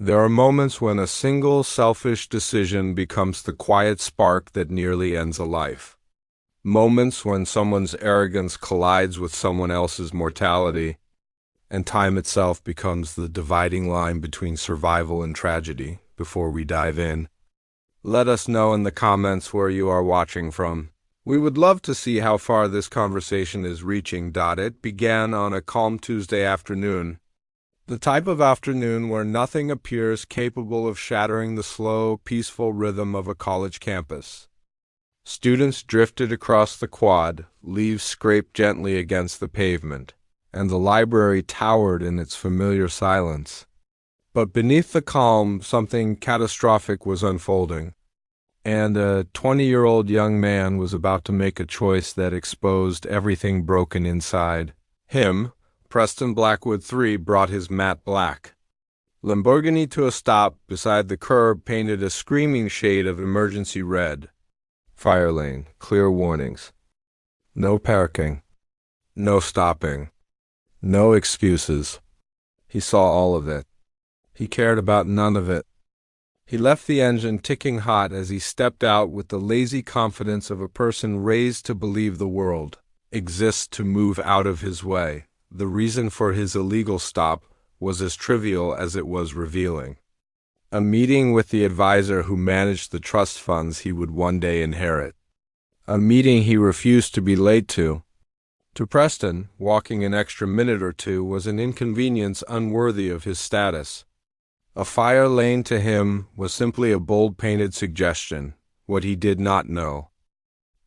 There are moments when a single selfish decision becomes the quiet spark that nearly ends a life. Moments when someone's arrogance collides with someone else's mortality, and time itself becomes the dividing line between survival and tragedy. Before we dive in, let us know in the comments where you are watching from. We would love to see how far this conversation is reaching. It began on a calm Tuesday afternoon, the type of afternoon where nothing appears capable of shattering the slow, peaceful rhythm of a college campus. Students drifted across the quad, leaves scraped gently against the pavement, and the library towered in its familiar silence. But beneath the calm, something catastrophic was unfolding, and a 20-year-old young man was about to make a choice that exposed everything broken inside. Him, Preston Blackwood III, brought his matte black Lamborghini to a stop beside the curb, painted a screaming shade of emergency red. Fire lane, clear warnings. No parking. No stopping. No excuses. He saw all of it. He cared about none of it. He left the engine ticking hot as he stepped out with the lazy confidence of a person raised to believe the world exists to move out of his way. The reason for his illegal stop was as trivial as it was revealing. A meeting with the advisor who managed the trust funds he would one day inherit. A meeting he refused to be late to. To Preston, walking an extra minute or two was an inconvenience unworthy of his status. A fire lane to him was simply a bold-painted suggestion, what he did not know,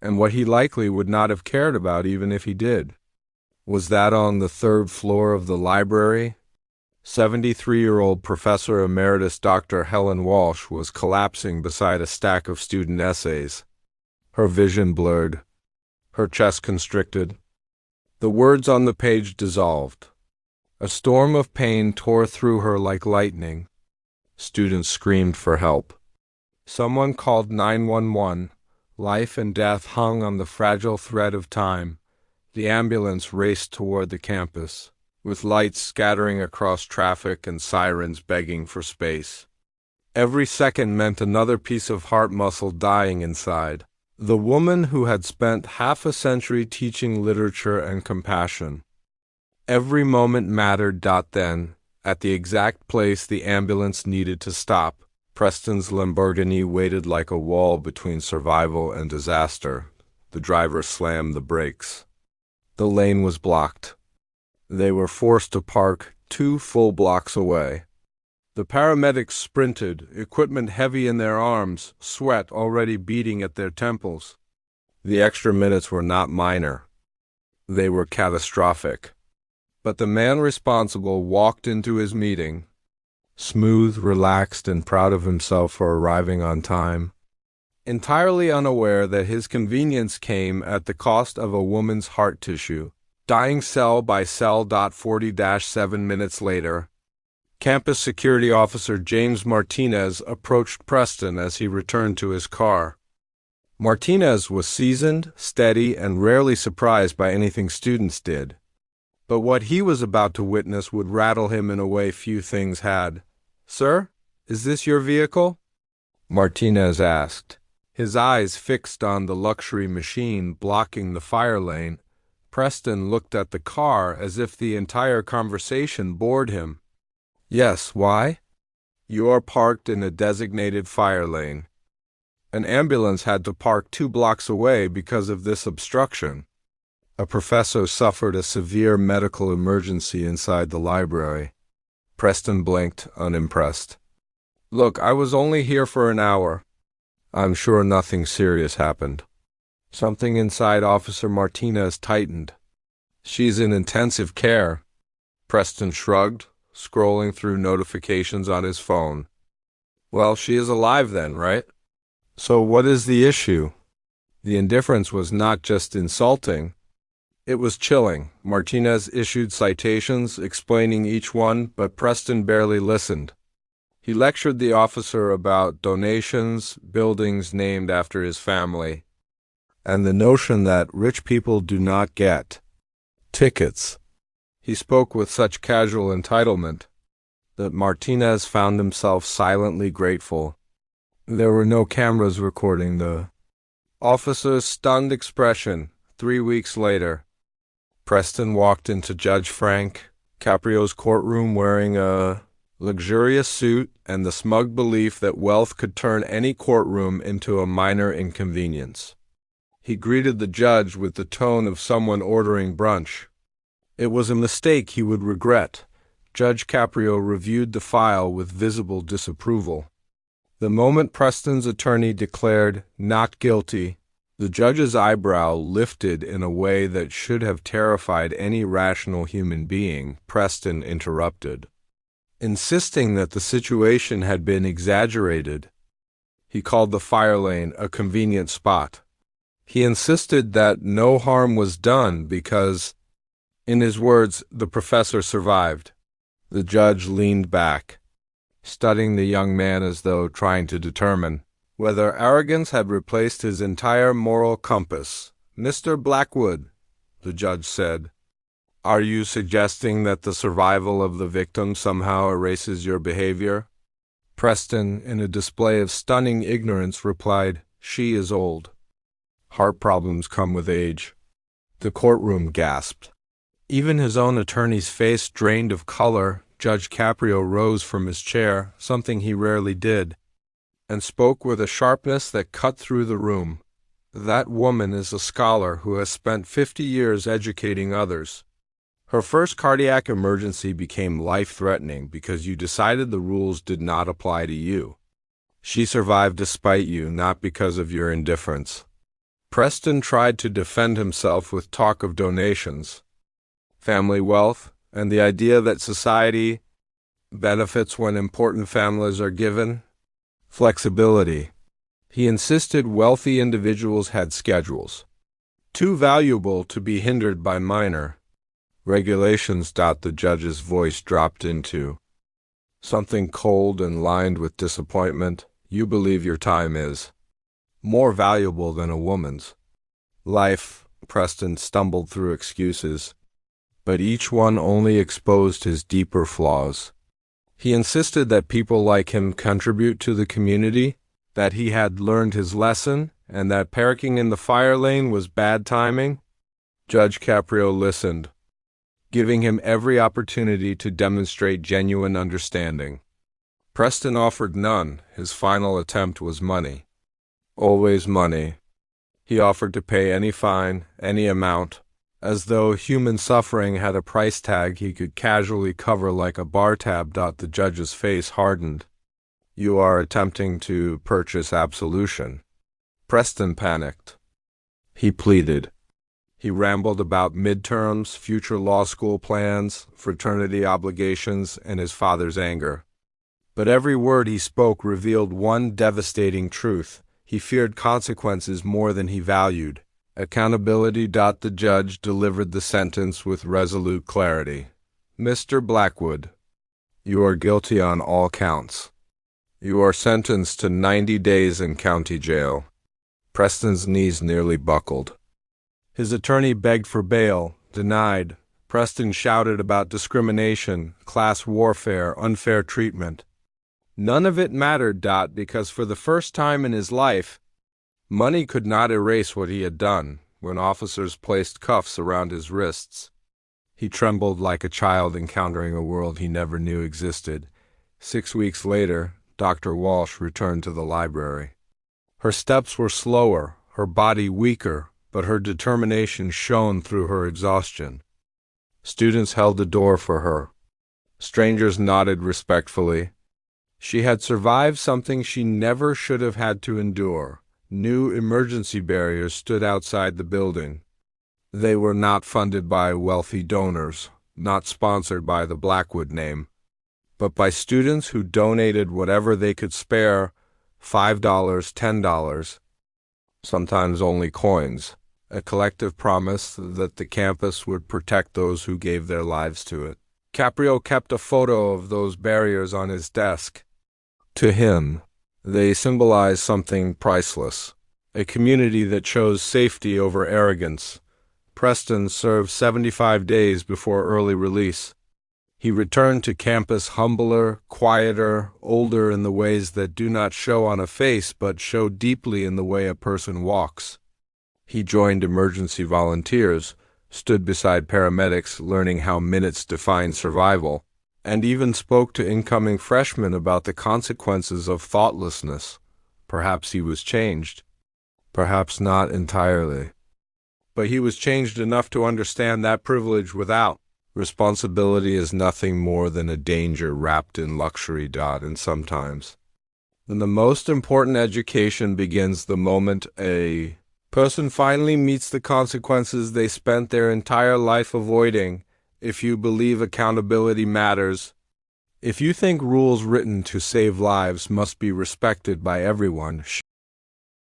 and what he likely would not have cared about even if he did. Was that on the third floor of the library? 73-year-old Professor Emeritus Dr. Helen Walsh was collapsing beside a stack of student essays, her vision blurred, her chest constricted. The words on the page dissolved. A storm of pain tore through her like lightning. Students screamed for help. Someone called 911. Life and death hung on the fragile thread of time. The ambulance raced toward the campus, with lights scattering across traffic and sirens begging for space. Every second meant another piece of heart muscle dying inside. The woman who had spent half a century teaching literature and compassion. Every moment mattered. Then, at the exact place the ambulance needed to stop, Preston's Lamborghini waited like a wall between survival and disaster. The driver slammed the brakes. The lane was blocked. They were forced to park 2 full blocks away. The paramedics sprinted, equipment heavy in their arms, sweat already beating at their temples. The extra minutes were not minor. They were catastrophic. But the man responsible walked into his meeting, smooth, relaxed, and proud of himself for arriving on time, entirely unaware that his convenience came at the cost of a woman's heart tissue, dying cell by cell. 40-7 minutes later, Campus Security Officer James Martinez approached Preston as he returned to his car. Martinez was seasoned, steady, and rarely surprised by anything students did. But what he was about to witness would rattle him in a way few things had. "Sir, is this your vehicle?" Martinez asked, his eyes fixed on the luxury machine blocking the fire lane. Preston looked at the car as if the entire conversation bored him. "Yes, why?" "You are parked in a designated fire lane. An ambulance had to park 2 blocks away because of this obstruction. A professor suffered a severe medical emergency inside the library." Preston blinked, unimpressed. "Look, I was only here for an hour. I'm sure nothing serious happened." Something inside Officer Martinez tightened. "She's in intensive care." Preston shrugged, scrolling through notifications on his phone. "Well, she is alive then, right? So what is the issue?" The indifference was not just insulting. It was chilling. Martinez issued citations, explaining each one, but Preston barely listened. He lectured the officer about donations, buildings named after his family, and the notion that rich people do not get tickets. He spoke with such casual entitlement. that Martinez found himself silently grateful. There were no cameras recording the officer's stunned expression. 3 weeks later, Preston walked into Judge Frank Caprio's courtroom wearing a luxurious suit and the smug belief that wealth could turn any courtroom into a minor inconvenience. He greeted the judge with the tone of someone ordering brunch. It was a mistake he would regret. Judge Caprio reviewed the file with visible disapproval. The moment Preston's attorney declared not guilty, the judge's eyebrow lifted in a way that should have terrified any rational human being. Preston interrupted, insisting that the situation had been exaggerated. He called the fire lane a convenient spot. He insisted that no harm was done because, in his words, the professor survived. The judge leaned back, studying the young man as though trying to determine whether arrogance had replaced his entire moral compass. "Mr. Blackwood," the judge said, "are you suggesting that the survival of the victim somehow erases your behavior?" Preston, in a display of stunning ignorance, replied, "She is old. Heart problems come with age." The courtroom gasped. Even his own attorney's face drained of color. Judge Caprio rose from his chair, something he rarely did, and spoke with a sharpness that cut through the room. "That woman is a scholar who has spent 50 years educating others. Her first cardiac emergency became life-threatening because you decided the rules did not apply to you. She survived despite you, not because of your indifference." Preston tried to defend himself with talk of donations, family wealth, and the idea that society benefits when important families are given flexibility. He insisted wealthy individuals had schedules, too valuable to be hindered by minor regulations. The judge's voice dropped into something cold and lined with disappointment. "You believe your time is more valuable than a woman's life." Preston stumbled through excuses, but each one only exposed his deeper flaws. He insisted that people like him contribute to the community, that he had learned his lesson, and that parking in the fire lane was bad timing. Judge Caprio listened, giving him every opportunity to demonstrate genuine understanding. Preston offered none. His final attempt was money. Always money. He offered to pay any fine, any amount, as though human suffering had a price tag he could casually cover like a bar tab. The judge's face hardened. "You are attempting to purchase absolution." Preston panicked. He pleaded. He rambled about midterms, future law school plans, fraternity obligations, and his father's anger. But every word he spoke revealed one devastating truth. He feared consequences more than he valued accountability. The judge delivered the sentence with resolute clarity. "Mr. Blackwood, you are guilty on all counts. You are sentenced to 90 days in county jail." Preston's knees nearly buckled. His attorney begged for bail, denied. Preston shouted about discrimination, class warfare, unfair treatment. None of it mattered, because for the first time in his life, money could not erase what he had done. When officers placed cuffs around his wrists, he trembled like a child encountering a world he never knew existed. 6 weeks later, Dr. Walsh returned to the library. Her steps were slower, her body weaker, but her determination shone through her exhaustion. Students held the door for her. Strangers nodded respectfully. She had survived something she never should have had to endure. New emergency barriers stood outside the building. They were not funded by wealthy donors, not sponsored by the Blackwood name, but by students who donated whatever they could spare, $5, $10, sometimes only coins, a collective promise that the campus would protect those who gave their lives to it. Caprio kept a photo of those barriers on his desk. To him, they symbolize something priceless, a community that chose safety over arrogance. Preston served 75 days before early release. He returned to campus humbler, quieter, older in the ways that do not show on a face but show deeply in the way a person walks. He joined emergency volunteers, stood beside paramedics learning how minutes define survival, and even spoke to incoming freshmen about the consequences of thoughtlessness. Perhaps he was changed. Perhaps not entirely. But he was changed enough to understand that privilege without. Responsibility is nothing more than a danger wrapped in luxury. And sometimes. And the most important education begins the moment a person finally meets the consequences they spent their entire life avoiding. If you believe accountability matters, if you think rules written to save lives must be respected by everyone,